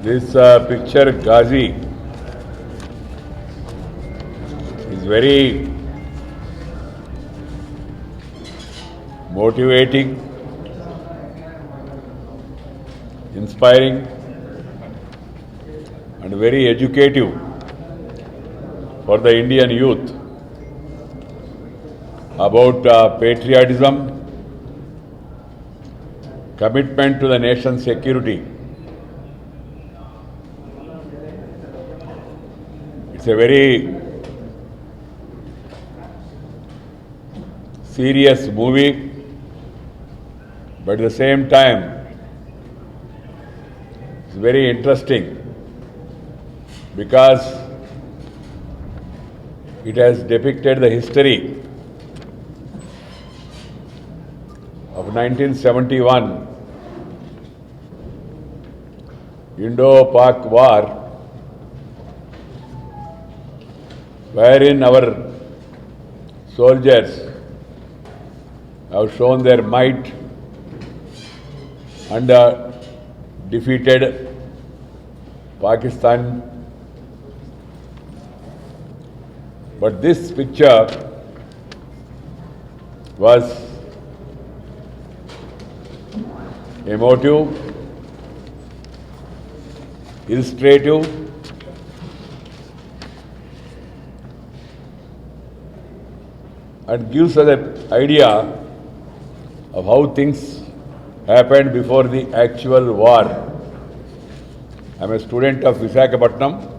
This picture, Ghazi, is very motivating, inspiring, and very educative for the Indian youth about patriotism, commitment to the nation's security. It's a very serious movie, but at the same time, it's very interesting because it has depicted the history of 1971 Indo-Pak War, wherein our soldiers have shown their might and defeated Pakistan. But this picture was emotive, illustrative, and gives us an idea of how things happened before the actual war. I am a student of Visakhapatnam,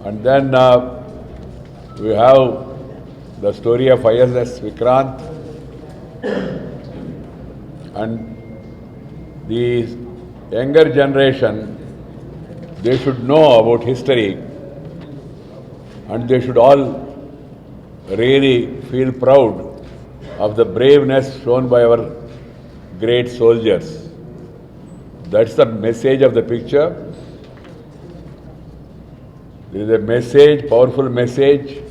and then we have the story of ISS Vikrant and the younger generation. They should know about history and they should all really feel proud of the braveness shown by our great soldiers. That's the message of the picture. There is a message, powerful message,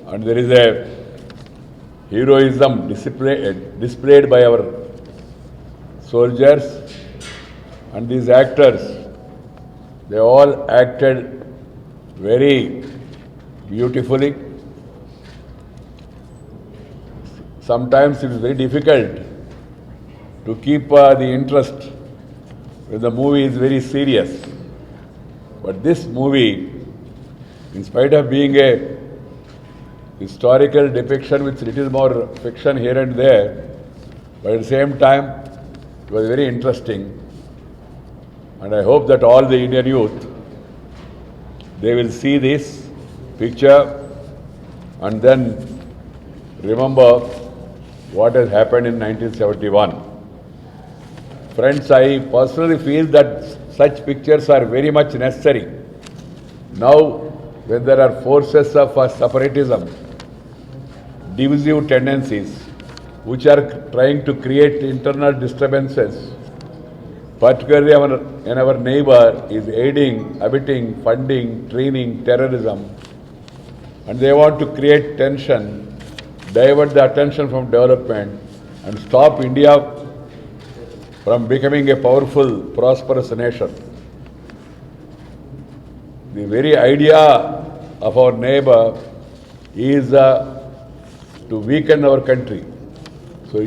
and there is a heroism displayed by our soldiers, and these actors, they all acted very beautifully. Sometimes it is very difficult to keep the interest when the movie is very serious. But this movie, in spite of being a historical depiction with little more fiction here and there, but at the same time, it was very interesting. And I hope that all the Indian youth, they will see this picture and then remember what has happened in 1971. Friends, I personally feel that such pictures are very much necessary. Now, when there are forces of separatism, divisive tendencies, which are trying to create internal disturbances, particularly in our neighbor, is aiding, abetting, funding, training terrorism, and they want to create tension, divert the attention from development, and stop India from becoming a powerful, prosperous nation. The very idea of our neighbor is to weaken our country. So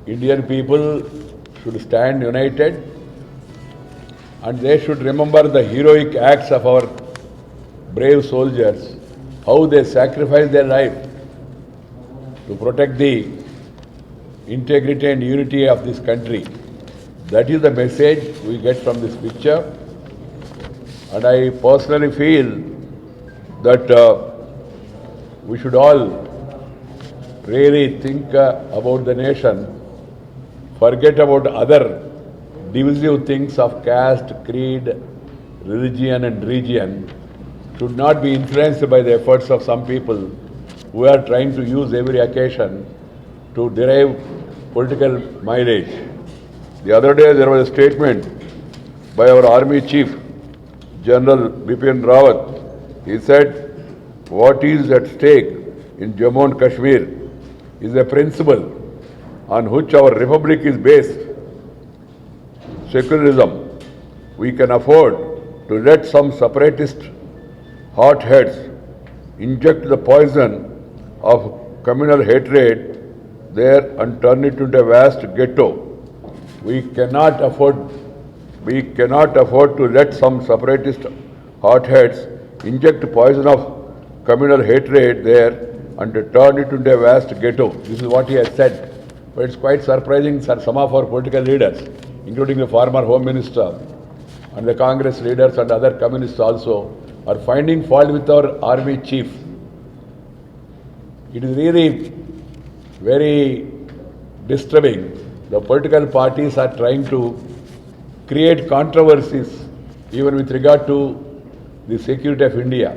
Indian people should stand united and they should remember the heroic acts of our brave soldiers, how they sacrificed their life to protect the integrity and unity of this country. That is the message we get from this picture. And I personally feel that we should all really think about the nation, forget about other divisive things of caste, creed, religion and region, should not be influenced by the efforts of some people who are trying to use every occasion to derive political mileage. The other day there was a statement by our army chief, General Bipin Rawat. He said, what is at stake in Jammu and Kashmir is a principle on which our republic is based, secularism, we can afford to let some separatist hotheads inject the poison of communal hatred there and turn it into a vast ghetto. We cannot afford to let some separatist hotheads inject poison of communal hatred there and turn it into a vast ghetto. This is what he has said. But it's quite surprising that some of our political leaders, including the former Home Minister and the Congress leaders and other communists also, are finding fault with our army chief. It is really very disturbing. The political parties are trying to create controversies even with regard to the security of India.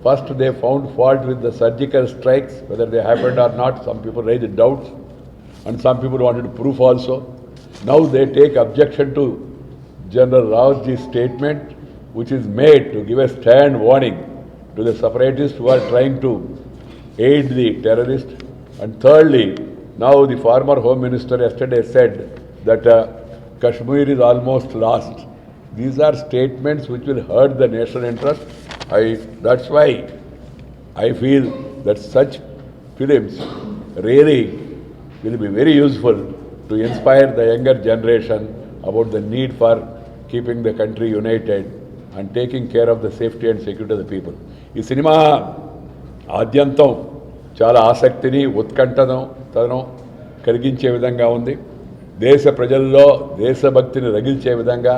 First, they found fault with the surgical strikes, whether they happened or not. Some people raised doubts, and some people wanted proof also. Now they take objection to General Rao's statement, which is made to give a stern warning to the separatists who are trying to aid the terrorists. And thirdly, now the former Home Minister yesterday said that Kashmir is almost lost. These are statements which will hurt the national interest. That's why I feel that such films really will be very useful to inspire the younger generation about the need for keeping the country united and taking care of the safety and security of the people. ఈ cinema ఆద్యంతం చాలా ఆసక్తిని ఉత్కంఠను కలిగించే విధంగా ఉంది. దేశ ప్రజల్లో దేశభక్తిని రగిల్చే విధంగా,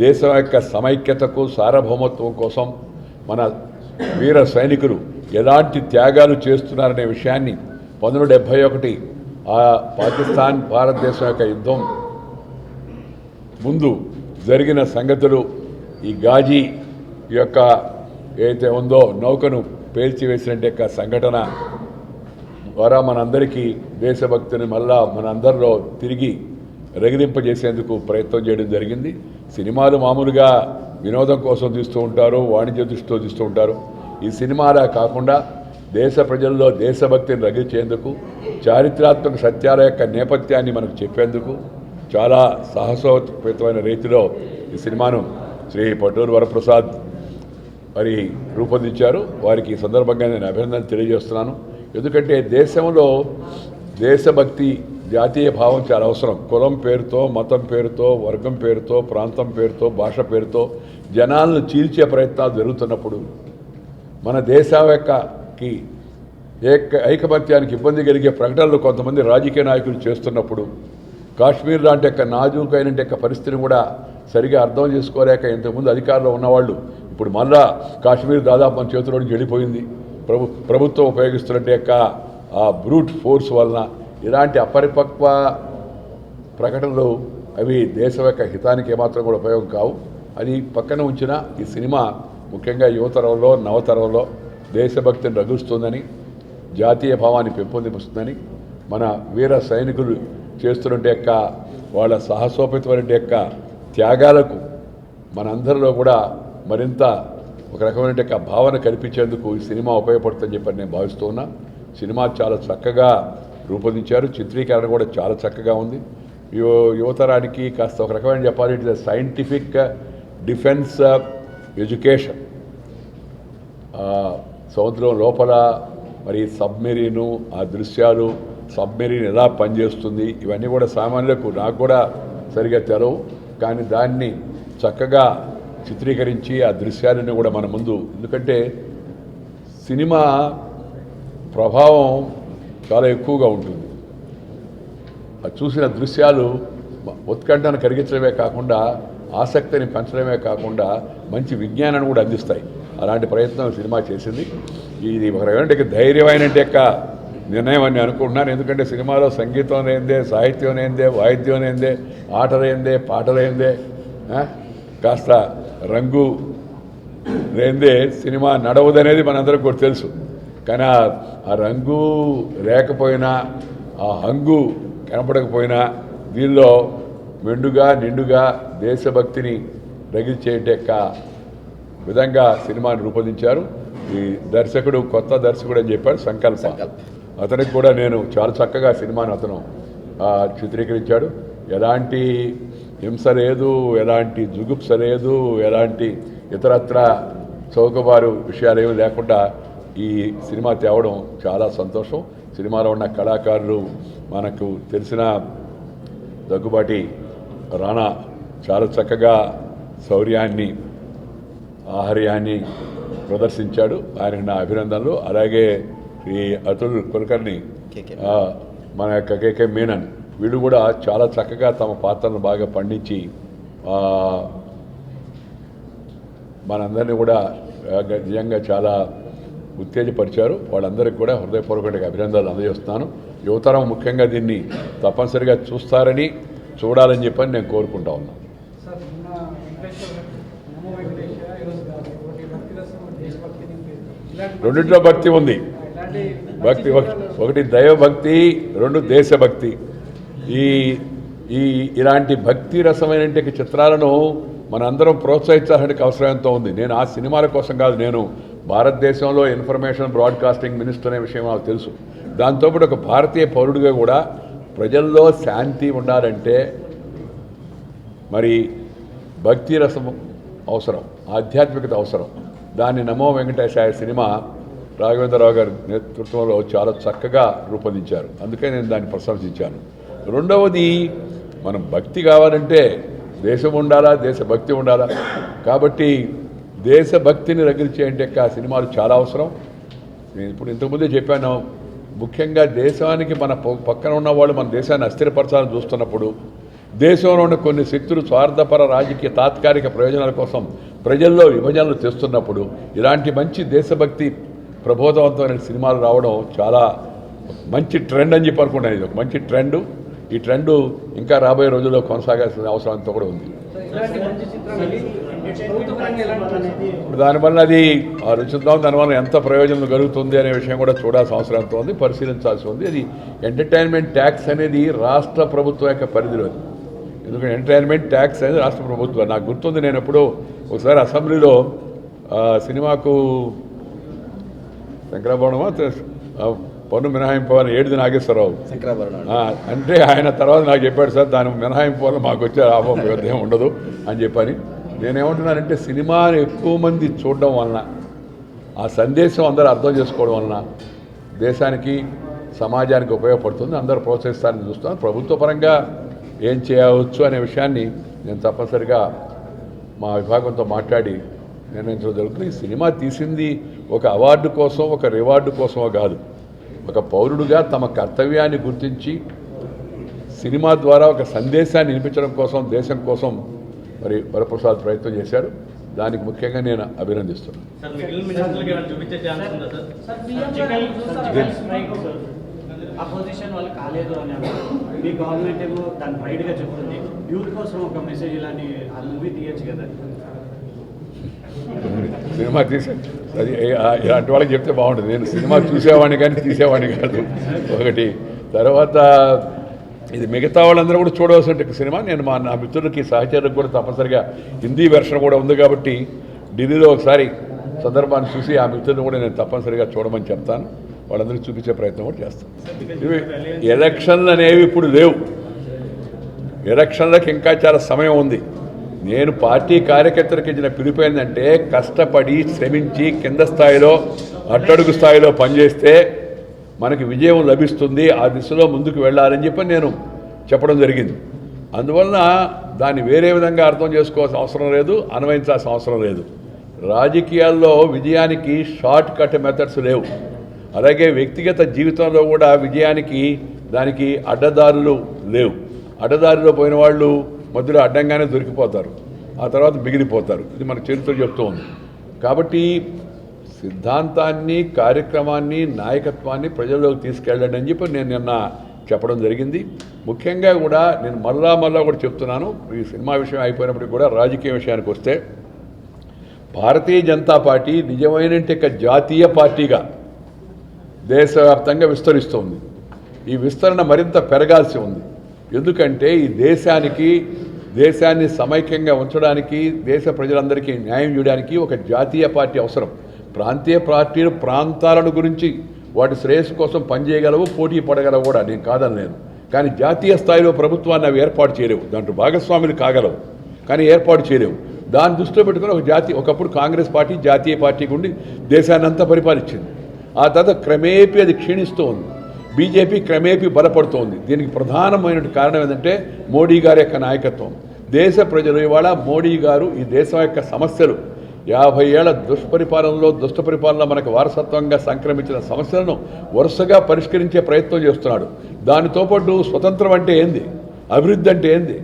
దేశం యొక్క సమైక్యతకు సార్వభౌమత్వం కోసం మన వీర సైనికులు ఎలాంటి త్యాగాలు చేస్తున్నారనే విషయాన్ని 1971 ఆ పాకిస్తాన్ భారతదేశం యొక్క యుద్ధం ముందు జరిగిన సంగతులు, ఈ గాజీ యొక్క ఏదైతే ఉందో నౌకను పేల్చివేసినట్టు సంఘటన ద్వారా మనందరికీ దేశభక్తిని మళ్ళా మనందరిలో తిరిగి రగిలింపజేసేందుకు ప్రయత్నం చేయడం జరిగింది. సినిమాలు మామూలుగా వినోదం కోసం తీస్తూ ఉంటారు, వాణిజ్య దృష్టితో తీస్తూ ఉంటారు. ఈ సినిమాలా కాకుండా దేశ ప్రజల్లో దేశభక్తిని రగిల్చేందుకు, చారిత్రాత్మక సత్యాల యొక్క నేపథ్యాన్ని మనకు చెప్పేందుకు చాలా సాహసోపేతమైన రీతిలో ఈ సినిమాను శ్రీ పటూరు వరప్రసాద్ మరి రూపొందించారు. వారికి ఈ సందర్భంగా నేను అభినందనలు తెలియజేస్తున్నాను. ఎందుకంటే దేశంలో దేశభక్తి, జాతీయ భావం చాలా అవసరం. కులం పేరుతో, మతం పేరుతో, వర్గం పేరుతో, ప్రాంతం పేరుతో, భాష పేరుతో జనాలను చీల్చే ప్రయత్నాలు జరుగుతున్నప్పుడు, మన దేశం యొక్కకి ఐకమత్యానికి ఇబ్బంది కలిగే ప్రకటనలు కొంతమంది రాజకీయ నాయకులు చేస్తున్నప్పుడు, కాశ్మీర్ లాంటి యొక్క నాజూకైన పరిస్థితిని కూడా సరిగా అర్థం చేసుకోలేక ఇంతకుముందు అధికారంలో ఉన్నవాళ్ళు ఇప్పుడు మళ్ళా కాశ్మీర్ దాదాపు మన చేతిలోకి వెళ్ళిపోయింది ప్రభుత్వం ఉపయోగిస్తున్నట్టు యొక్క ఆ బ్రూట్ ఫోర్స్ వలన ఇలాంటి అపరిపక్వ ప్రకటనలు అవి దేశం యొక్క హితానికి ఏమాత్రం కూడా ఉపయోగం కావు. అది పక్కన ఉంచిన ఈ సినిమా ముఖ్యంగా యువతరంలో, నవతరంలో దేశభక్తిని రగుస్తుందని, జాతీయ భావాన్ని పెంపొందిస్తుందని, మన వీర సైనికులు చేస్తున్నట్టు యొక్క వాళ్ళ సాహసోపేతమైన యొక్క త్యాగాలకు మనందరిలో కూడా మరింత ఒక రకమైన భావన కల్పించేందుకు ఈ సినిమా ఉపయోగపడుతుందని చెప్పి నేను భావిస్తూ ఉన్నా. సినిమా చాలా చక్కగా రూపొందించారు, చిత్రీకరణ కూడా చాలా చక్కగా ఉంది. యువతరానికి కాస్త ఒక రకమైన చెప్పాలి, it is scientific defence education. సముద్రం లోపల మరి సబ్మెరీను, ఆ దృశ్యాలు, సబ్మెరీన్ ఎలా పనిచేస్తుంది, ఇవన్నీ కూడా సామాన్యులకు నాకు కూడా సరిగా తెలవు. కానీ దాన్ని చక్కగా చిత్రీకరించి ఆ దృశ్యాలను కూడా మన ముందు, ఎందుకంటే సినిమా ప్రభావం చాలా ఎక్కువగా ఉంటుంది. అది చూసిన దృశ్యాలు ఉత్కంఠను కలిగించడమే కాకుండా, ఆసక్తిని పెంచడమే కాకుండా మంచి విజ్ఞానాన్ని కూడా అందిస్తాయి. అలాంటి ప్రయత్నం సినిమా చేసింది. ఇది ఒక రకమైన ధైర్యమైన యొక్క నిర్ణయం అని అనుకుంటున్నాను. ఎందుకంటే సినిమాలో సంగీతం లేనిదే, సాహిత్యం లేనిదే, వాయిద్యం లేనిదే, ఆటలేందే, పాటలేందే, కాస్త రంగు లేనిదే సినిమా నడవదనేది మనందరికీ కూడా తెలుసు. కానీ ఆ రంగు లేకపోయినా, ఆ హంగు కనపడకపోయినా దీనిలో మెండుగా నిండుగా దేశభక్తిని రగిల్చే విధంగా సినిమాని రూపొందించారు. ఈ దర్శకుడు కొత్త దర్శకుడు అని చెప్పారు, సంకల్ప. అతనికి కూడా నేను చాలా చక్కగా సినిమాను అతను చిత్రీకరించాడు. ఎలాంటి హింస లేదు, ఎలాంటి జుగుప్స లేదు, ఎలాంటి ఇతరత్ర చౌకబారు విషయాలు ఏమీ లేకుండా ఈ సినిమా తేవడం చాలా సంతోషం. సినిమాలో ఉన్న కళాకారులు మనకు తెలిసిన దగ్గుబాటి రాణా చాలా చక్కగా శౌర్యాన్ని, ఆహార్యాన్ని ప్రదర్శించాడు. ఆయనకు నా అభినందనలు. అలాగే ఈ అతుల్ కులకర్ణి, మన యొక్క కేకే మీనన్, వీళ్ళు కూడా చాలా చక్కగా తమ పాత్రను బాగా పండించి మనందరినీ కూడా నిజంగా చాలా ఉత్తేజపరిచారు. వాళ్ళందరికీ కూడా హృదయపూర్వకంగా అభినందనలు అందజేస్తున్నాను. యువతరం ముఖ్యంగా దీన్ని తప్పనిసరిగా చూస్తారని, చూడాలని చెప్పని నేను కోరుకుంటా ఉన్నాను. రెండింటిలో భక్తి ఉంది. భక్తి ఒకటి దైవభక్తి, రెండు దేశభక్తి. ఇలాంటి భక్తి రసమైన చిత్రాలను మనందరం ప్రోత్సహించాల్సిన అవసరం ఎంతో ఉంది. నేను ఆ సినిమాల కోసం కాదు, నేను భారతదేశంలో ఇన్ఫర్మేషన్ బ్రాడ్కాస్టింగ్ మినిస్టర్ అనే విషయం నాకు తెలుసు. దాంతోపాటు ఒక భారతీయ పౌరుడిగా కూడా ప్రజల్లో శాంతి ఉండాలంటే మరి భక్తి రసం అవసరం, ఆధ్యాత్మికత అవసరం. దాన్ని నమో వెంకటేశాయ సినిమా రాఘవేంద్రరావు గారి నేతృత్వంలో చాలా చక్కగా రూపొందించారు. అందుకే నేను దాన్ని ప్రశంసించాను. రెండవది, మనం భక్తి కావాలంటే దేశం ఉండాలా, దేశభక్తి ఉండాలా. కాబట్టి దేశభక్తిని రగిల్చేయంటే ఆ సినిమాలు చాలా అవసరం. నేను ఇప్పుడు ఇంతకుముందే చెప్పాను, ముఖ్యంగా దేశానికి మన పక్కన ఉన్నవాళ్ళు మన దేశాన్ని అస్థిరపరచాలని చూస్తున్నప్పుడు, దేశంలో ఉన్న కొన్ని శక్తులు స్వార్థపర రాజకీయ తాత్కాలిక ప్రయోజనాల కోసం ప్రజల్లో విభజనలు తెస్తున్నప్పుడు ఇలాంటి మంచి దేశభక్తి ప్రబోధవంతమైన సినిమాలు రావడం చాలా మంచి ట్రెండ్ అని చెప్పి అనుకుంటాను. ఇది ఒక మంచి ట్రెండ్. ఈ ట్రెండ్ ఇంకా రాబోయే రోజుల్లో కొనసాగాల్సిన అవసరం అంతా కూడా ఉంది. దానివల్ల అది ఆలోచిద్దాం, దానివల్ల ఎంత ప్రయోజనం కలుగుతుంది అనే విషయం కూడా చూడాల్సిన అవసరం ఎంతో ఉంది, పరిశీలించాల్సి ఉంది. అది ఎంటర్టైన్మెంట్ ట్యాక్స్ అనేది రాష్ట్ర ప్రభుత్వం యొక్క పరిధిలో. ఎందుకంటే ఎంటర్టైన్మెంట్ ట్యాక్స్ అనేది రాష్ట్ర ప్రభుత్వం. నాకు గుర్తుంది, నేను ఎప్పుడో ఒకసారి అసెంబ్లీలో సినిమాకు శంకరాభరణమా పన్ను మినహాయింపు అని ఏడిది నాగేశ్వరరావు అంటే ఆయన తర్వాత నాకు చెప్పాడు, సార్ దాని మినహాయింపు వల్ల మాకు వచ్చే లాభం ఏం ఉండదు అని చెప్పని. నేనేమంటున్నానంటే సినిమాని ఎక్కువ మంది చూడడం వలన, ఆ సందేశం అందరూ అర్థం చేసుకోవడం వలన దేశానికి, సమాజానికి ఉపయోగపడుతుంది. అందరూ ప్రోత్సహిస్తారని చూస్తున్నాను. ప్రభుత్వ పరంగా ఏం చేయవచ్చు అనే విషయాన్ని నేను తప్పనిసరిగా మా విభాగంతో మాట్లాడి నిర్ణయించడం జరుగుతుంది. ఈ సినిమా తీసింది ఒక అవార్డు కోసం, ఒక రివార్డు కోసమో కాదు. ఒక పౌరుడుగా తమ కర్తవ్యాన్ని గుర్తించి సినిమా ద్వారా ఒక సందేశాన్ని వినిపించడం కోసం, దేశం కోసం మరి వరప్రసాద్ ప్రయత్నం చేశాడు. దానికి ముఖ్యంగా నేను అభినందిస్తున్నాను. అపోజిషన్ వాళ్ళు కాలేదు అని మీ గవర్నమెంట్ ఏమో దాన్ని బయటగా చెప్తుంది. యూత్ కోసం ఒక మెసేజ్ ఇలాంటి ఆ మూవీ తీయచ్చు కదా. సినిమా తీసే అది ఇలాంటి వాళ్ళకి చెప్తే బాగుంటుంది. నేను సినిమా చూసేవాడిని కానీ తీసేవాడిని కాదు ఒకటి. తర్వాత ఇది మిగతా వాళ్ళందరూ కూడా చూడవలసిన సినిమా. నేను నా మిత్రులకి, సహచరులకు కూడా తప్పనిసరిగా హిందీ వెర్షన్ కూడా ఉంది కాబట్టి ఢిల్లీలో ఒకసారి సందర్భాన్ని చూసి ఆ మిత్రులను కూడా నేను తప్పనిసరిగా చూడమని చెప్తాను. వాళ్ళందరికీ చూపించే ప్రయత్నం కూడా చేస్తాను. ఇవి ఎలక్షన్లు అనేవి ఇప్పుడు లేవు. ఎలక్షన్లకు ఇంకా చాలా సమయం ఉంది. నేను పార్టీ కార్యకర్తలకు ఇచ్చిన పిలుపు ఏంటంటే, కష్టపడి శ్రమించి కింద స్థాయిలో, అట్టడుగు స్థాయిలో పనిచేస్తే మనకి విజయం లభిస్తుంది. ఆ దిశలో ముందుకు వెళ్ళాలని చెప్పి నేను చెప్పడం జరిగింది. అందువలన దాన్ని వేరే విధంగా అర్థం చేసుకోవాల్సిన అవసరం లేదు, అన్వయించాల్సిన అవసరం లేదు. రాజకీయాల్లో విజయానికి షార్ట్ కట్ మెథడ్స్ లేవు. అలాగే వ్యక్తిగత జీవితంలో కూడా విజయానికి దానికి అడ్డదారులు లేవు. అడ్డదారిలో పోయిన వాళ్ళు మధ్యలో అడ్డంగానే దొరికిపోతారు, ఆ తర్వాత మిగిలిపోతారు. ఇది మన చరిత్ర చెప్తూ ఉంది. కాబట్టి సిద్ధాంతాన్ని, కార్యక్రమాన్ని, నాయకత్వాన్ని ప్రజల్లోకి తీసుకెళ్ళండి అని చెప్పి నేను నిన్న చెప్పడం జరిగింది. ముఖ్యంగా కూడా నేను మళ్ళా కూడా చెప్తున్నాను, ఈ సినిమా విషయం అయిపోయినప్పటికీ కూడా రాజకీయ విషయానికి వస్తే, భారతీయ జనతా పార్టీ నిజమైన జాతీయ పార్టీగా దేశవ్యాప్తంగా విస్తరిస్తుంది. ఈ విస్తరణ మరింత పెరగాల్సి ఉంది. ఎందుకంటే ఈ దేశాన్ని సమైక్యంగా ఉంచడానికి, దేశ ప్రజలందరికీ న్యాయం చేయడానికి ఒక జాతీయ పార్టీ అవసరం. ప్రాంతీయ పార్టీలు ప్రాంతాలను గురించి వాటి శ్రేయస్సు కోసం పనిచేయగలవు, పోటీ పడగలవు కూడా, నేను కాదని. కానీ జాతీయ స్థాయిలో ప్రభుత్వాన్ని అవి ఏర్పాటు చేయలేవు, దాంట్లో భాగస్వాములు కాగలవు కానీ ఏర్పాటు చేయలేవు. దాన్ని దృష్టిలో పెట్టుకుని ఒకప్పుడు కాంగ్రెస్ పార్టీ జాతీయ పార్టీకి ఉండి దేశాన్ని అంతా పరిపాలించింది. ఆ తర్వాత క్రమేపీ అది క్షీణిస్తూ ఉంది. బీజేపీ క్రమేపీ బలపడుతోంది. దీనికి ప్రధానమైన కారణం ఏంటంటే మోడీ గారి యొక్క నాయకత్వం. దేశ ప్రజలు ఇవాళ మోడీ గారు ఈ దేశం యొక్క సమస్యలు 50 ఏళ్ల దుష్ట పరిపాలనలో మనకు వారసత్వంగా సంక్రమించిన సమస్యలను వరుసగా పరిష్కరించే ప్రయత్నం చేస్తున్నాడు. దానితో పాటు స్వతంత్రం అంటే ఏంది, అభివృద్ధి అంటే ఏంది,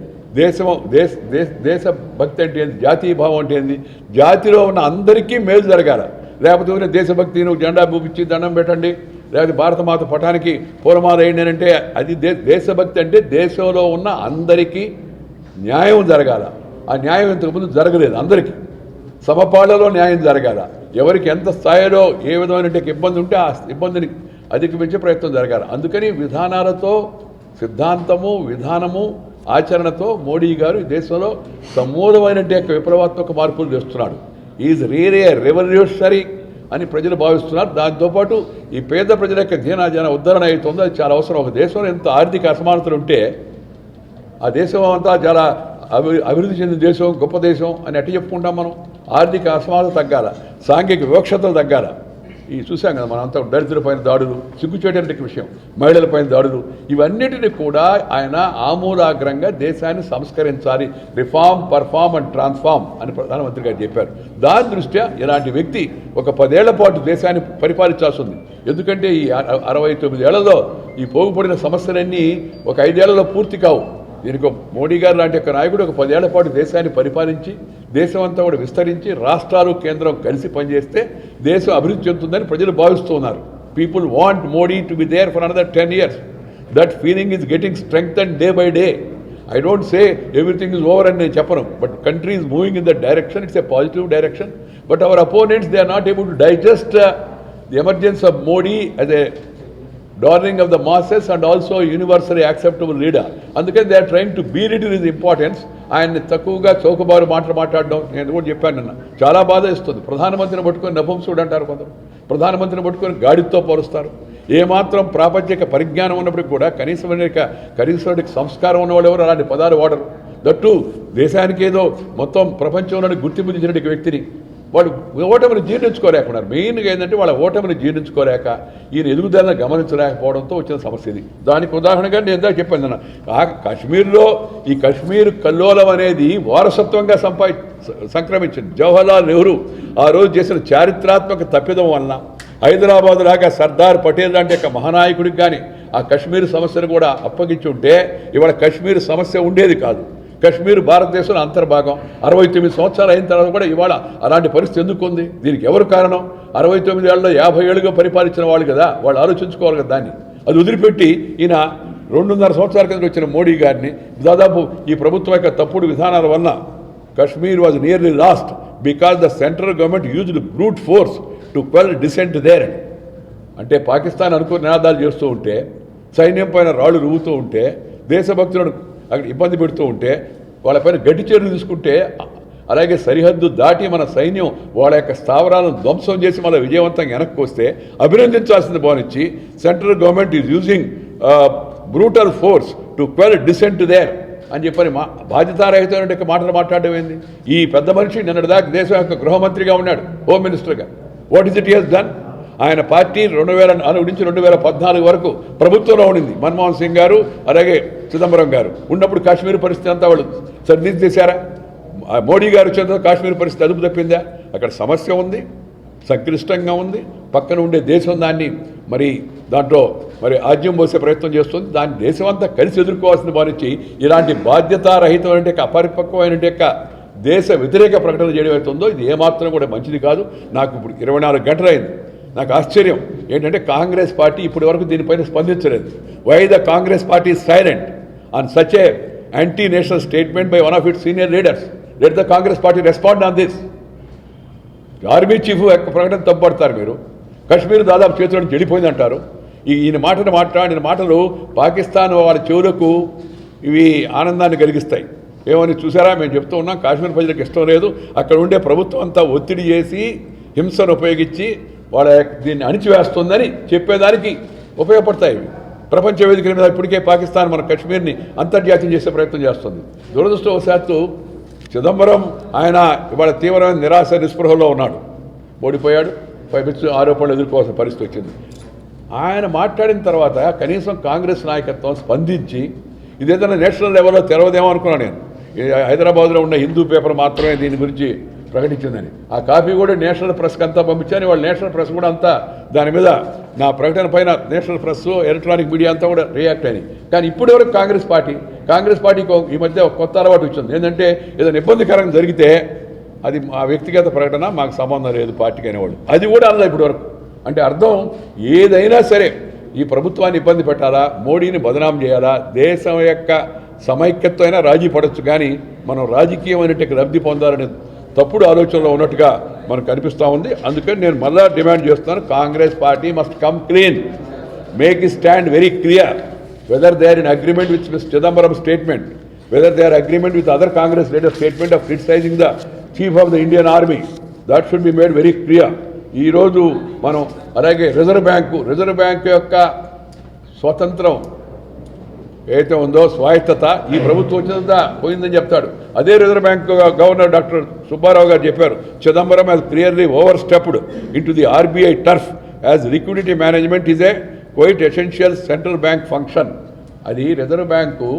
దేశభక్తి అంటే ఏంది, జాతీయ భావం అంటే ఏంది, జాతిలో ఉన్న అందరికీ మేలు జరగాల. లేకపోతే దేశభక్తి నువ్వు జెండా చూపించి దండం పెట్టండి, లేకపోతే భారతమాత పటానికి పూలమాల వేయండి అంటే అది దేశభక్తి అంటే దేశంలో ఉన్న అందరికీ న్యాయం జరగాల. ఆ న్యాయం ఇంతకుముందు జరగలేదు. అందరికీ సమపాళ్లలో న్యాయం జరగాల. ఎవరికి ఎంత స్థాయిలో ఏ విధమైన ఇబ్బంది ఉంటే ఆ ఇబ్బందిని అధిగమించే ప్రయత్నం జరగాల. అందుకని విధానాలతో సిద్ధాంతము విధానము ఆచరణతో మోడీ గారు ఈ దేశంలో సమూలమైన విప్లవాత్మక మార్పులు తెస్తున్నాడు. ఈజ్ రియలీ ఏ రెవల్యూషనరీ అని ప్రజలు భావిస్తున్నారు. దాంతోపాటు ఈ పేద ప్రజల యొక్క జన ఉద్ధరణ అవుతుందో అది చాలా అవసరం. ఒక దేశంలో ఎంత ఆర్థిక అసమానతలు ఉంటే ఆ దేశం అంతా చాలా అభివృద్ధి చెందిన దేశం, గొప్ప దేశం అని అట్టి చెప్పుకుంటాం మనం. ఆర్థిక అసమానత తగ్గాల, సాంఘిక వివక్షతలు తగ్గాల. ఈ చూసాం కదా మనం అంతా దళితులపైన దాడులు, సిగ్గుచేటటువంటి విషయం, మహిళలపైన దాడులు, ఇవన్నిటిని కూడా ఆయన ఆమూలాగ్రంగా దేశాన్ని సంస్కరించాలి, రిఫార్మ్ పర్ఫార్మ్ అండ్ ట్రాన్స్ఫార్మ్ అని ప్రధానమంత్రి గారు చెప్పారు. దాని దృష్ట్యా ఇలాంటి వ్యక్తి ఒక 10 ఏళ్ల పాటు దేశాన్ని పరిపాలించాల్సి ఉంది. ఎందుకంటే ఈ 69 ఏళ్లలో ఈ పోగుపడిన సమస్యలన్నీ ఒక 5 ఏళ్లలో పూర్తి కావు. దీనికి మోడీ గారు లాంటి ఒక నాయకుడు ఒక 10 ఏళ్ల పాటు దేశాన్ని పరిపాలించి దేశం అంతా కూడా విస్తరించి రాష్ట్రాలు కేంద్రం కలిసి పనిచేస్తే దేశం అభివృద్ధి చెందుతుందని ప్రజలు భావిస్తున్నారు. People want Modi to be there for another 10 years. That feeling is getting strengthen day by day. I don't say everything is over అని నేను చెప్పను, but country is moving in that direction. It's a positive direction. But our opponents they are not able to digest the emergency of Modi as a darling of the masses and also universally acceptable leader. అందుకని they are trying to belittle his importance. ఆయన్ని తక్కువగా చౌకబారు మాట్లాడడం నేను కూడా చెప్పాను నిన్న. చాలా బాధ ఇస్తుంది. ప్రధానమంత్రిని పట్టుకొని నపుంసుడు అంటారు కొందరు, ప్రధానమంత్రిని పట్టుకొని గాడితో పోలుస్తారు. ఏమాత్రం ప్రాపంచిక పరిజ్ఞానం ఉన్నప్పటికీ కూడా కనీసం సంస్కారం ఉన్నవాళ్ళు ఎవరు అలాంటి పదాలు వాడరు. దట్టు దేశానికి ఏదో మొత్తం ప్రపంచంలోని గుర్తింపు తెచ్చినటువంటి వ్యక్తిని వాళ్ళు ఓటమిని జీర్ణించుకోలేకున్నారు. మెయిన్గా ఏంటంటే వాళ్ళ ఓటమిని జీర్ణించుకోలేక ఈయన ఎదుగుదలను గమనించలేకపోవడంతో వచ్చిన సమస్య ఇది. దానికి ఉదాహరణగా నేను ఎంత చెప్పాను, కాశ్మీర్లో ఈ కాశ్మీర్ కల్లోలం అనేది వారసత్వంగా సంక్రమించింది. జవహర్లాల్ నెహ్రూ ఆ రోజు చేసిన చారిత్రాత్మక తప్పిదం వలన హైదరాబాద్ లాగా సర్దార్ పటేల్ లాంటి ఒక మహానాయకుడికి కానీ ఆ కాశ్మీర్ సమస్యను కూడా అప్పగించి ఉంటే ఇవాళ కాశ్మీర్ సమస్య ఉండేది కాదు. కాశ్మీర్ భారతదేశంలో అంతర్భాగం. 69 సంవత్సరాలు అయిన తర్వాత కూడా ఇవాళ అలాంటి పరిస్థితి ఎందుకు ఉంది? దీనికి ఎవరు కారణం? 69 ఏళ్ళలో 50 ఏళ్ళుగా పరిపాలించిన వాళ్ళు కదా, వాళ్ళు ఆలోచించుకోవాలి కదా దాన్ని. అది వదిలిపెట్టి ఈయన 2.5 సంవత్సరాల కింద వచ్చిన మోడీ గారిని దాదాపు ఈ ప్రభుత్వం యొక్క తప్పుడు విధానాల వల్ల Kashmir was nearly lost because the central government used brute force to quell dissent there. అంటే పాకిస్తాన్ అనుకున్న నినాదాలు చేస్తూ ఉంటే, సైన్యం పైన రాళ్ళు రువ్వుతూ ఉంటే, దేశభక్తులను అక్కడ ఇబ్బంది పెడుతూ ఉంటే, వాళ్ళపైన గట్టి చర్యలు తీసుకుంటే, అలాగే సరిహద్దు దాటి మన సైన్యం వాళ్ళ యొక్క స్థావరాలను ధ్వంసం చేసి మళ్ళీ విజయవంతంగా వెనక్కి వస్తే అభినందించాల్సింది భావించి central government is using brutal force to quell dissent there అని చెప్పని బాధ్యతారహితమైన మాటలు మాట్లాడడం ఏంది? ఈ పెద్ద మనిషి నిన్నటిదాకా దేశం యొక్క గృహమంత్రిగా ఉన్నాడు, హోమ్ మినిస్టర్గా. What is it he has done? ఆయన పార్టీ 2004 నుంచి 2014 వరకు ప్రభుత్వంలో ఉండింది. మన్మోహన్ సింగ్ గారు అలాగే చిదంబరం గారు ఉన్నప్పుడు కాశ్మీర్ పరిస్థితి అంతా వాళ్ళు సర్దీస్ చేశారా? మోడీ గారు వచ్చేంత కాశ్మీర్ పరిస్థితి అదుపు తప్పిందా? అక్కడ సమస్య ఉంది, సంక్లిష్టంగా ఉంది. పక్కన ఉండే దేశం దాన్ని దాంట్లో ఆజ్యం పోసే ప్రయత్నం చేస్తుంది. దాన్ని దేశం అంతా కలిసి ఎదుర్కోవాల్సిన భావించి ఇలాంటి బాధ్యతారహితమైన అపరిపక్వమైన దేశ వ్యతిరేక ప్రకటన చేయడం అవుతుందో ఇది ఏమాత్రం కూడా మంచిది కాదు. నాకు ఇప్పుడు 24 గంటలు అయింది. నాకు ఆశ్చర్యం ఏంటంటే కాంగ్రెస్ పార్టీ ఇప్పటి వరకు దీనిపైన స్పందించలేదు. Why the Congress party is silent on such a anti national statement by one of its senior leaders? Let the Congress party respond on this. Army chief యొక్క ప్రకటన తప్పుపడతారు మీరు. కాశ్మీర్ దాదాపు చేతిలో చెడిపోయింది అంటారు. ఈయన మాట్లాడిన మాటలు పాకిస్తాన్ వాళ్ళ చెవులకు ఇవి ఆనందాన్ని కలిగిస్తాయి. ఏమని చూసారా? మేము చెప్తూ ఉన్నాం కాశ్మీర్ ప్రజలకు ఇష్టం లేదు, అక్కడ ఉండే ప్రభుత్వం అంతా ఒత్తిడి చేసి హింసను ఉపయోగించి వాళ్ళ దీన్ని అణిచివేస్తుందని చెప్పేదానికి ఉపయోగపడతాయి. ప్రపంచ వేదికల మీద ఇప్పటికే పాకిస్తాన్ మన కశ్మీర్ని అంతర్జాతీయం చేసే ప్రయత్నం చేస్తుంది. దురదృష్టవశాత్తు చిదంబరం ఆయన ఇవాళ తీవ్రమైన నిరాశ నిస్పృహలో ఉన్నాడు, ఓడిపోయాడు, పైపెచ్చు ఆరోపణలు ఎదుర్కోవాల్సిన పరిస్థితి వచ్చింది. ఆయన మాట్లాడిన తర్వాత కనీసం కాంగ్రెస్ నాయకత్వం స్పందించి ఇదేదైనా నేషనల్ లెవెల్లో తెరవదేమో అనుకున్నాను నేను. హైదరాబాద్లో ఉన్న హిందూ పేపర్ మాత్రమే దీని గురించి ప్రకటించిందని. ఆ కాపీ కూడా నేషనల్ ప్రెస్కి అంతా పంపించాను. వాళ్ళు నేషనల్ ప్రెస్ కూడా అంతా దాని మీద నా ప్రకటన పైన నేషనల్ ప్రెస్ ఎలక్ట్రానిక్ మీడియా అంతా కూడా రియాక్ట్ అయినాయి. కానీ ఇప్పటివరకు కాంగ్రెస్ పార్టీకి ఈ మధ్య కొత్త అలవాటు వచ్చింది. ఏంటంటే ఏదైనా ఇబ్బందికరంగా జరిగితే అది మా వ్యక్తిగత ప్రకటన, మాకు సంబంధం లేదు పార్టీకి అనేవాళ్ళు. అది కూడా అలా ఇప్పటివరకు. అంటే అర్థం ఏదైనా సరే ఈ ప్రభుత్వాన్ని ఇబ్బంది పెట్టాలా, మోడీని బదనాం చేయాలా, దేశం యొక్క సమైక్యత్వం అయినా రాజీ పడవచ్చు, కానీ మనం రాజకీయమైనటువంటి లబ్ధి పొందాలనే తప్పుడు ఆలోచనలో ఉన్నట్టుగా మనకు కనిపిస్తూ ఉంది. అందుకని నేను మళ్ళా డిమాండ్ చేస్తున్నాను, Congress party must come clean, make it stand very clear whether they are in agreement with Mr Chidambaram statement, whether they are agreement with other Congress leader statement of criticising the chief of the Indian army. That should be made very clear. ఈరోజు మనం అలాగే reserve bank యొక్క స్వతంత్రం ఏదైతే ఉందో స్వాయత్తత ఈ ప్రభుత్వం వచ్చినంత పోయిందని చెప్తాడు. అదే Reserve Bank governor doctor Subbarao గారు చెప్పారు, Chidambaram has clearly overstepped into the RBI turf as liquidity management is a quite essential central bank function. అది రిజర్వ్ బ్యాంకు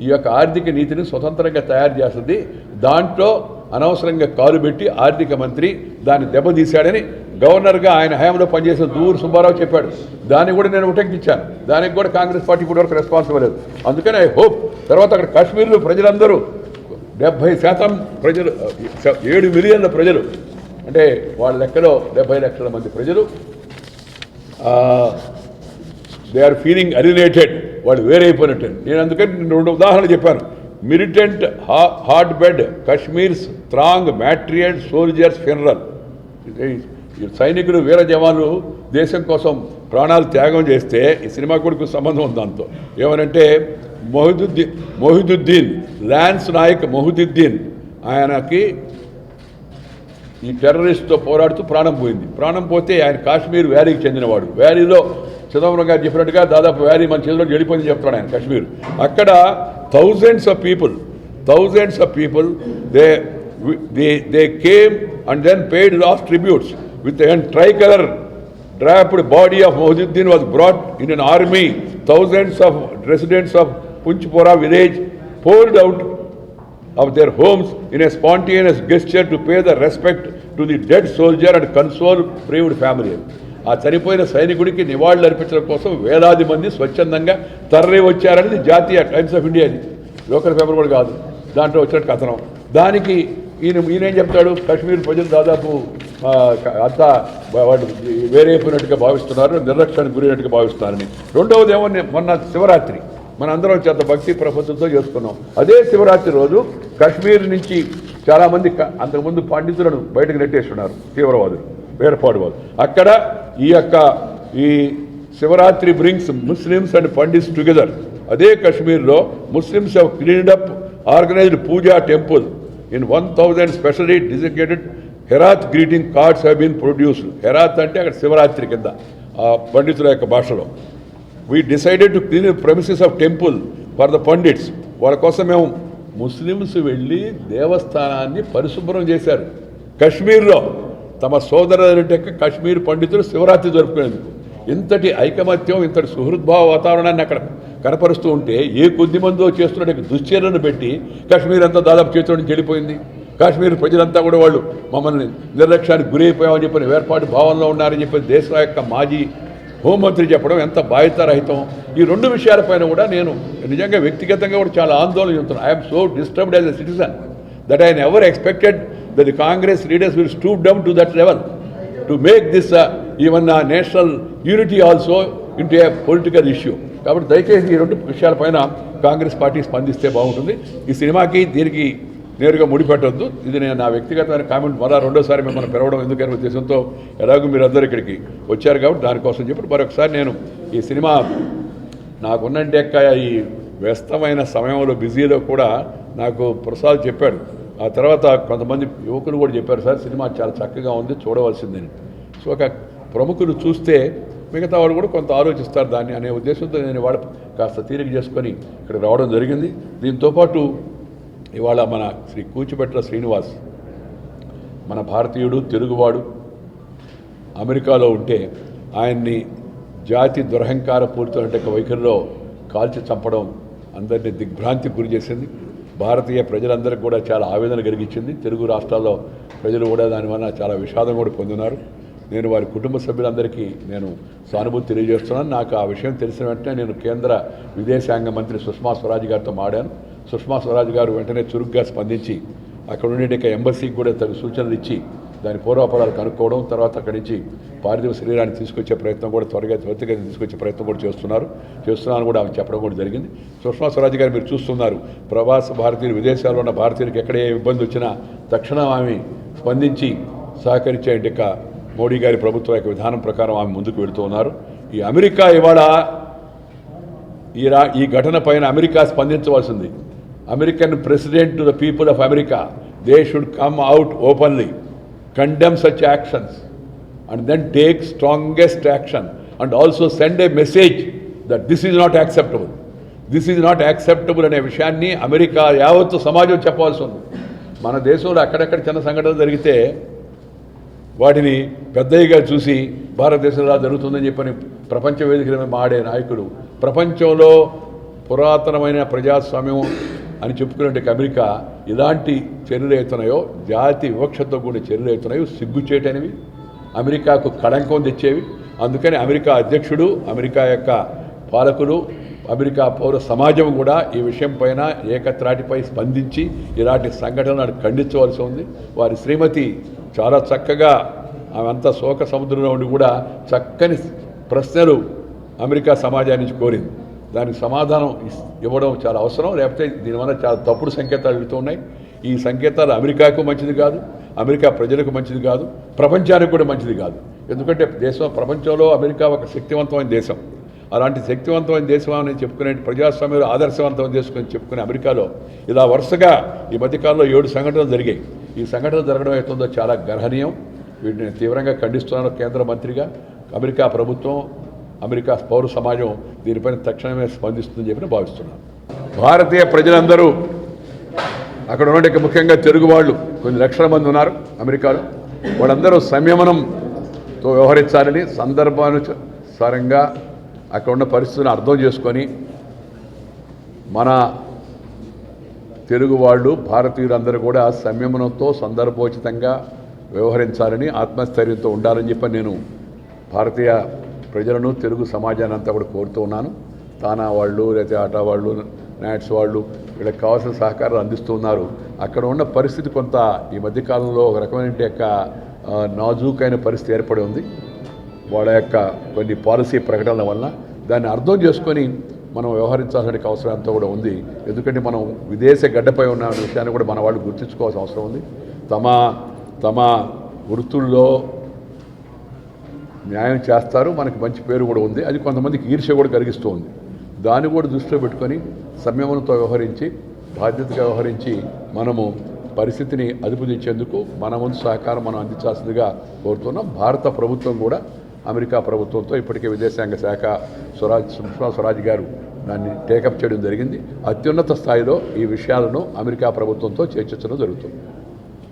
ఈ యొక్క ఆర్థిక నీతిని స్వతంత్రంగా తయారు చేస్తుంది. దాంట్లో అనవసరంగా కాలు పెట్టి ఆర్థిక మంత్రి దాన్ని దెబ్బతీశాడని గవర్నర్గా ఆయన హయాంలో పనిచేసిన దూరు సుబ్బారావు చెప్పాడు. దాన్ని కూడా నేను ఉటంకించాను. దానికి కూడా కాంగ్రెస్ పార్టీ ఇప్పటివరకు రెస్పాన్స్ ఇవ్వలేదు. అందుకని ఐ హోప్ తర్వాత అక్కడ కాశ్మీర్లో ప్రజలందరూ 70% ప్రజలు, 7 మిలియన్ల ప్రజలు, అంటే వాళ్ళ లెక్కలో 70 లక్షల మంది ప్రజలు దే ఆర్ ఫీలింగ్ అలినేటెడ్, వాళ్ళు వేరైపోయినట్టు. నేను అందుకని 2 ఉదాహరణలు చెప్పాను. Militant hotbed Kashmir's throng martyred soldiers funeral. సైనికులు వీర జవాన్లు దేశం కోసం ప్రాణాలు త్యాగం చేస్తే ఈ సినిమా కూడా సంబంధం ఉంది దాంతో. ఏమనంటే మొహిదుద్దీన్ లాన్స్ నాయక్ మొహిదుద్దీన్ ఆయనకి ఈ టెర్రరిస్ట్తో పోరాడుతూ ప్రాణం పోయింది. ప్రాణం పోతే ఆయన కాశ్మీర్ వ్యాలీకి చెందినవాడు. వ్యాలీలో చిదంబరం గారు చెప్పినట్టుగా దాదాపు వ్యాలీ మన చేతిలో వెళ్ళిపోయిందని చెప్తాడు ఆయన కాశ్మీర్. అక్కడ thousands of people they came and then paid last tributes with a tricolor draped body of Mohiduddin was brought in an army. Thousands of residents of Punchpora village poured out of their homes in a spontaneous gesture to pay the respect to the dead soldier and console bereaved family. ఆ చనిపోయిన సైనికుడికి నివాళులు అర్పించడం కోసం వేలాది మంది స్వచ్ఛందంగా తరలి వచ్చారనేది జాతీయ టైమ్స్ ఆఫ్ ఇండియాది, లోకల్ పేపర్ కూడా కాదు. దాంట్లో వచ్చినట్టు కథనం. దానికి ఈయనేం చెప్తాడు, కాశ్మీర్ ప్రజలు దాదాపు అంతా వాళ్ళు వేరైపోయినట్టుగా భావిస్తున్నారు, నిర్లక్ష్యానికి గురైనట్టుగా భావిస్తున్నారని. రెండవది ఏమో మొన్న శివరాత్రి మన అందరం చేత భక్తి ప్రపత్తులతో చేసుకున్నాం. అదే శివరాత్రి రోజు కాశ్మీర్ నుంచి చాలామంది అంతకుముందు పండితులను బయటకు నెట్టేస్తున్నారు తీవ్రవాదులు, వేరపాటువాదులు. అక్కడ ఈ Shivaratri brings Muslims and pandits together. అదే కాశ్మీర్లో Muslims have cleaned up organised puja temple in 1000 specially designated Herat greeting cards have been produced. Herat అంటే అక్కడ శివరాత్రి కింద పండితుల యొక్క భాషలో. We decided to clean the premises of temple for the pandits. వాళ్ళ కోసం మేము ముస్లిమ్స్ వెళ్ళి దేవస్థానాన్ని పరిశుభ్రం చేశారు. కాశ్మీర్లో తమ సోదరుల కాశ్మీర్ పండితులు శివరాత్రి జరుపుకునేందుకు. ఇంతటి ఐకమత్యం, ఇంతటి సుహృద్భావ వాతావరణాన్ని అక్కడ కనపరుస్తూ ఉంటే ఏ కొద్ది మందో చేస్తున్నట్టు దుశ్చర్యను పెట్టి కాశ్మీర్ అంతా దాదాపు చేతిలో నుంచి వెళ్ళిపోయింది. కాశ్మీర్ ప్రజలంతా కూడా వాళ్ళు మమ్మల్ని నిర్లక్ష్యానికి గురైపోయామని చెప్పిన వేర్పాటు భావంలో ఉన్నారని చెప్పి దేశం యొక్క మాజీ హోంమంత్రి చెప్పడం ఎంత బాధ్యతారహితం. ఈ 2 విషయాలపైన కూడా నేను నిజంగా వ్యక్తిగతంగా కూడా చాలా ఆందోళన చెందుతున్నాను. I'm so disturbed as a citizen that I never expected that the Congress leaders will stoop down to that level to make this even national unity also into A political issue. కాబట్టి దయచేసి ఈ 2 విషయాలపైన కాంగ్రెస్ పార్టీ స్పందిస్తే బాగుంటుంది. ఈ సినిమాకి దీనికి నేరుగా ముడిపెట్టొద్దు. ఇది నేను నా వ్యక్తిగతమైన కామెంట్. మరో రెండోసారి మిమ్మల్ని పిలవడం ఎందుకనే ఉద్దేశంతో ఎలాగో మీరందరూ ఇక్కడికి వచ్చారు కాబట్టి దానికోసం చెప్పి మరొకసారి నేను ఈ సినిమా నాకున్నంటే ఈ వ్యస్తమైన సమయంలో బిజీలో కూడా నాకు ప్రసాద్ చెప్పాడు. ఆ తర్వాత కొంతమంది యువకులు కూడా చెప్పారు, సార్ సినిమా చాలా చక్కగా ఉంది, చూడవలసిందని. సో ఒక ప్రముఖులు చూస్తే మిగతా వాళ్ళు కూడా కొంత ఆలోచిస్తారు దాన్ని అనే ఉద్దేశంతో నేను ఇవాళ కాస్త తీరిక చేసుకొని ఇక్కడ రావడం జరిగింది. దీంతోపాటు ఇవాళ మన శ్రీ కూచిభట్ల శ్రీనివాస్ మన భారతీయుడు, తెలుగువాడు, అమెరికాలో ఉంటే ఆయన్ని జాతి దురహంకార పూరిత వైఖరిలో కాల్చి చంపడం అందరినీ దిగ్భ్రాంతికి గురి చేసింది. భారతీయ ప్రజలందరికీ కూడా చాలా ఆవేదన కలిగించింది. తెలుగు రాష్ట్రాల్లో ప్రజలు కూడా దానివల్ల చాలా విషాదం కూడా పొందినారు. నేను వారి కుటుంబ సభ్యులందరికీ నేను సానుభూతి తెలియజేస్తున్నాను. నాకు ఆ విషయం తెలిసిన వెంటనే నేను కేంద్ర విదేశాంగ మంత్రి సుష్మా స్వరాజ్ గారితో మాడాను. సుష్మా స్వరాజ్ గారు వెంటనే చురుగ్గా స్పందించి అక్కడ ఉండే ఎంబసీకి కూడా తగు సూచనలు ఇచ్చి దాని పూర్వాపరాలు కనుక్కోవడం, తర్వాత అక్కడి నుంచి పార్థివ శరీరాన్ని తీసుకొచ్చే ప్రయత్నం కూడా త్వరితగతిన తీసుకొచ్చే ప్రయత్నం కూడా చేస్తున్నాను కూడా ఆమె చెప్పడం కూడా జరిగింది. సుష్మా స్వరాజ్ గారు మీరు చూస్తున్నారు, ప్రవాస భారతీయులు, విదేశాల్లో ఉన్న భారతీయులకు ఎక్కడ ఏ ఇబ్బంది వచ్చినా తక్షణం ఆమె స్పందించి సహకరించే మోడీ గారి ప్రభుత్వం యొక్క విధానం ప్రకారం ఆమె ముందుకు వెళుతూ ఉన్నారు. ఈ అమెరికా ఇవాళ ఈ ఘటన పైన అమెరికా స్పందించవలసింది. American president to the people of America, they should come out openly, condemn such actions and then take strongest action and also send a message that this is not acceptable. This is not acceptable అనే విషయాన్ని America యావత్తు సమాజం చెప్పాల్సి ఉంది. మన దేశంలో అక్కడక్కడ చిన్న సంఘటనలు జరిగితే వాటిని పెద్దయ్యగా చూసి భారతదేశంలో జరుగుతుందని చెప్పని ప్రపంచ వేదికల మీద మాడే నాయకులు ప్రపంచంలో పురాతనమైన ప్రజాస్వామ్యం అని చెప్పుకునే అమెరికా ఇలాంటి చర్యలు అవుతున్నాయో, జాతి వివక్షతో కూడిన చర్యలు అవుతున్నాయో సిగ్గుచేటనివి, అమెరికాకు కళంకం తెచ్చేవి. అందుకని అమెరికా అధ్యక్షుడు, అమెరికా యొక్క పాలకులు, అమెరికా పౌర సమాజం కూడా ఈ విషయం పైన ఏకత్రాటిపై స్పందించి ఇలాంటి సంఘటనలను ఖండించవలసి ఉంది. వారి శ్రీమతి చాలా చక్కగా ఆమె అంతా శోక సముద్రంలో ఉండి కూడా చక్కని ప్రశ్నలు అమెరికా సమాజాన్ని నుంచి కోరింది. దానికి సమాధానం ఇవ్వడం చాలా అవసరం, లేకపోతే దీనివల్ల చాలా తప్పుడు సంకేతాలు వెళుతూ ఉన్నాయి. ఈ సంకేతాలు అమెరికాకు మంచిది కాదు, అమెరికా ప్రజలకు మంచిది కాదు, ప్రపంచానికి కూడా మంచిది కాదు. ఎందుకంటే ప్రపంచంలో అమెరికా ఒక శక్తివంతమైన దేశం. అలాంటి శక్తివంతమైన దేశం అని చెప్పుకునే, ప్రజాస్వామ్యంలో ఆదర్శవంతమైన దేశం అని చెప్పుకునే అమెరికాలో ఇలా వరుసగా ఈ మధ్యకాలంలో 7 సంఘటనలు జరిగాయి. ఈ సంఘటనలు జరగడం అవుతుందో చాలా గర్హనీయం. వీటిని తీవ్రంగా ఖండిస్తున్నాను. కేంద్ర మంత్రిగా అమెరికా ప్రభుత్వం, అమెరికా పౌర సమాజం దీనిపైన తక్షణమే స్పందిస్తుందని చెప్పి భావిస్తున్నాను. భారతీయ ప్రజలందరూ అక్కడ ఉండే, ముఖ్యంగా తెలుగు వాళ్ళు కొన్ని లక్షల మంది ఉన్నారు అమెరికాలో, వాళ్ళందరూ సంయమనంతో వ్యవహరించాలని, సందర్భానుసారంగా అక్కడ ఉన్న పరిస్థితులను అర్థం చేసుకొని మన తెలుగు వాళ్ళు, భారతీయులందరూ కూడా సంయమనంతో సందర్భోచితంగా వ్యవహరించాలని, ఆత్మస్థైర్యంతో ఉండాలని చెప్పి నేను భారతీయ ప్రజలను, తెలుగు సమాజాన్ని అంతా కూడా కోరుతూ ఉన్నాను. తానా వాళ్ళు, లేకపోతే ఆటా వాళ్ళు, నాట్స్ వాళ్ళు వీళ్ళకి కావాల్సిన సహకారాలు అందిస్తూ ఉన్నారు. అక్కడ ఉన్న పరిస్థితి కొంత ఈ మధ్యకాలంలో ఒక రకమైన నాజూకైన పరిస్థితి ఏర్పడి ఉంది. వాళ్ళ యొక్క కొన్ని పాలసీ ప్రకటనల వల్ల దాన్ని అర్థం చేసుకొని మనం వ్యవహరించాల్సిన అవసరం అంతా కూడా ఉంది. ఎందుకంటే మనం విదేశ గడ్డపై ఉన్న విషయాన్ని కూడా మన వాళ్ళు గుర్తించుకోవాల్సిన అవసరం ఉంది. తమ వృత్తుల్లో న్యాయం చేస్తారు, మనకి మంచి పేరు కూడా ఉంది. అది కొంతమందికి ఈర్ష్య కూడా కలిగిస్తూ ఉంది. దాన్ని కూడా దృష్టిలో పెట్టుకొని సంయమనంతో వ్యవహరించి, బాధ్యతగా వ్యవహరించి మనము పరిస్థితిని అదుపు తెచ్చేందుకు మన వంతు సహకారం మనం అందించాల్సిందిగా కోరుతున్నాం. భారత ప్రభుత్వం కూడా అమెరికా ప్రభుత్వంతో ఇప్పటికే విదేశాంగ శాఖ సుష్మా స్వరాజ్ గారు దాన్ని టేకప్ చేయడం జరిగింది. అత్యున్నత స్థాయిలో ఈ విషయాలను అమెరికా ప్రభుత్వంతో చర్చించడం జరుగుతుంది.